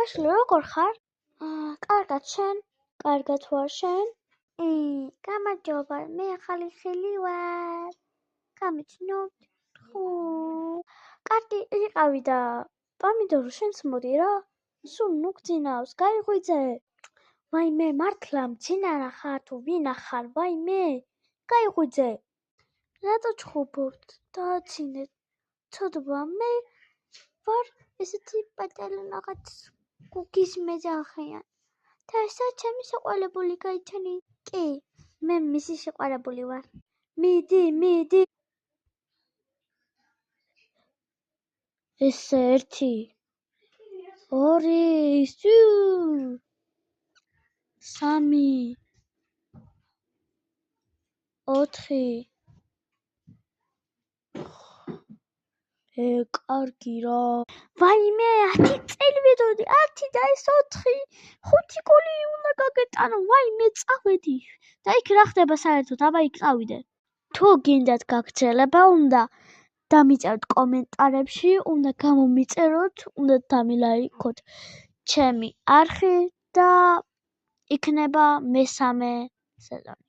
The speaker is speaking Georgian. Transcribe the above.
გაშლი როგორ ხარ? კარგად შენ? კარგად ვარ შენ? გამარჯობა, მე ახალი ხილი ვარ. გამიჩნევთ? კარგი იყავი და პომიდორო შენც მოდი რა. სულ ნუ გძინავს, გაიღვიძე. ვაიმე, მართლა მძინარა ხარ თუ ვინა ხარ, ვაიმე, გაიღვიძე. რატო ჩხუბობთ? დააცინეთ. ცოდვა, მე ვარ ესეთი პატარა რაღაც გუგის მეძახიან. და ესა ჩემი შეყვარებული გაიჩენი. კი, მე მისი შეყვარებული ვარ. მიდი. ესე 1 2 3 4 კარგი რა. ვაიმე, 10 წელი ვიდოდი, 10 და ეს 4, 5 გოლი უნდა გაგეტანო. ვაიმე, წავედი. და იქ რა ხდება საერთოდ? აბა იქ წავიდე. თუ გინდათ გაგრძელება, უნდა დამიწეროთ კომენტარებში, უნდა გამომიწეროთ, უნდა დამილაიქოთ ჩემი არხი და იქნება მესამე სეზონი.